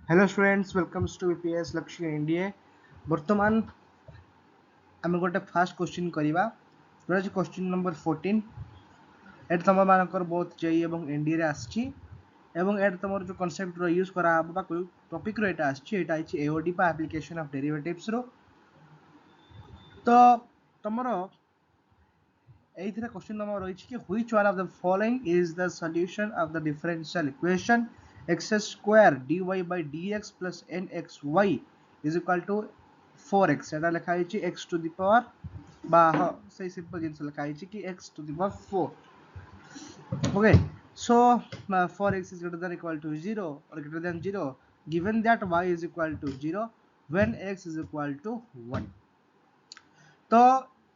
Hello students, welcome to VPS LAKSHYA India. वर्तमान आम गोटे फास्ट क्वेश्चन करवा क्वेश्चन नंबर 14 एट तुम मानकर बहुत जेई एवं एनडीए रे आछि एवं एट तुम जो कांसेप्ट रो यूज करा बा टॉपिक रो एटा आछि एटा आछि एओडी बा एप्लीकेशन ऑफ डेरिवेटिव्स रो तो तमरो एइथरा क्वेश्चन नंबर रही कि which one of the following is the solution of the differential equation x square dy by dx plus nxy is equal to 4x एटा लिखा है x to the power बा सही simple जिंस लिखा है कि x to the power 4 okay so 4x is greater than equal to 0 or greater than 0 given that y is equal to 0 when x is equal to 1 तो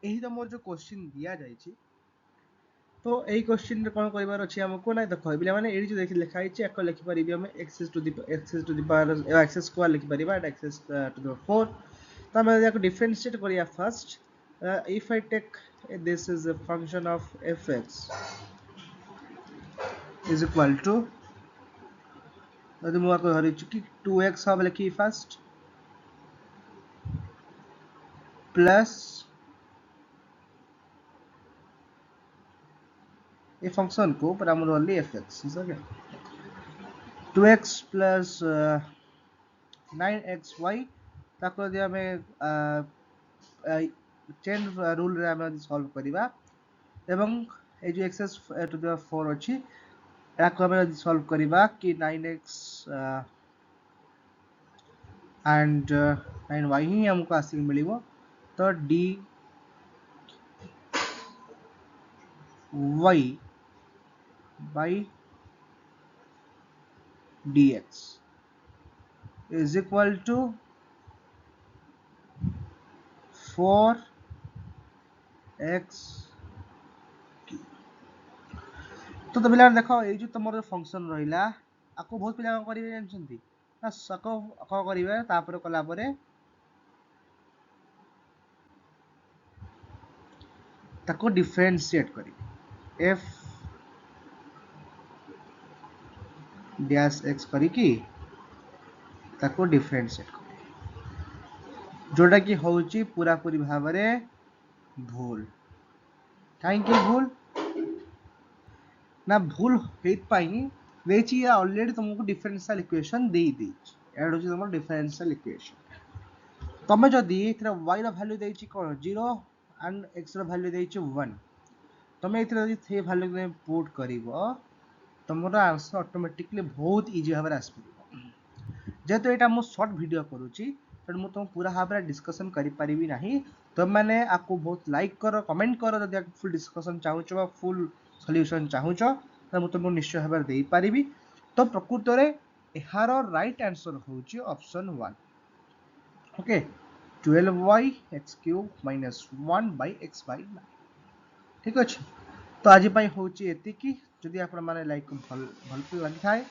यही तो मोर जो question दिया जायछि तो एई क्वेश्चन रे कोन करबार अछि हमको नै देखो बिले माने एडी जो देखि लिखा है एको लिखि परिबी हम x to the power x square लिखि परिबा x to the 4 तो हम याको डिफरेंशिएट करिया first if I take this is a function of fx is equal to यदि मोर को हरि कि 2x हम लिखि फर्स्ट प्लस ये फंक्शन को पर हम only fx is okay 2x plus 9xy ताको यदि हमें चेन रूल रे हम सॉल्व करिबा एवं ए जो x to the 4 अछि याको हम यदि सॉल्व करिबा कि 9x and 9y ही हमको आसी मिलिबो तो dy by dx is equal to 4x तो पिला देखो ए जो तमरो फंक्शन रहिला आको बहुत पिला करिवे जानछंती ना सको को करिवे तापर कला परे ताको डिफरेंशिएट करिवे f डैश x करी की ताको डिफरेंशिएट करिवे जोटा की होउची पूरा पूरी भाबरे भूल काहे की भूल ना भूल हेत पाई वेची या ऑलरेडी तुमको डिफरेंशियल इक्वेशन दे दी एड होची तुम डिफरेंशियल इक्वेशन तमे जदी इथरा y रो वैल्यू देची कोन 0 एंड x रो वैल्यू देची 1 तमे इथरा जदी थे वैल्यू में पुट करिवो तमरा आंसर ऑटोमेटिकली बहुत इजी भाबरे आसपिबो जेतो एटा मो शॉर्ट वीडियो करूची त मु तुम पूरा भाबरे डिस्कशन करि परिबी नाही तुम माने आपको बहुत लाइक करो कमेंट करो जदी आप फुल डिस्कशन चाहूचो बा फुल सॉल्यूशन चाहूचो त मु तुमको निश्चय भाबरे देई परिबी तो प्रकृत रे एहारो राइट आंसर होची option 1 okay 12y x³ - 1 by x by 9 ठीक अछि तो आज पई होची एति की जदी आपण माने लाइक भल भल लागि थाए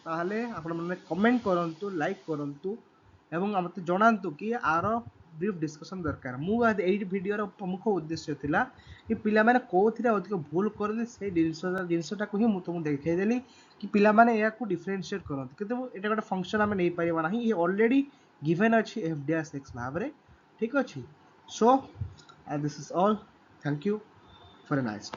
ताहले आपण माने कमेंट करंतु लाइक करंतु एवं हमते जणांतु कि आरो ब्रीफ डिस्कशन दरकार मु एई वीडियो रो प्रमुख उद्देश्य थिला कि पिला माने कोथिरे अधिक भूल करले से जिंसटा को ही मु तुम देखै देली कि पिला माने या को डिफरेंशिएट करंतु किंतु एटा गोटे फंक्शन हम नै परिबा नाही ये ऑलरेडी गिवन अछि f dash x भाबरे ठीक अछि so this is all thank you for a nice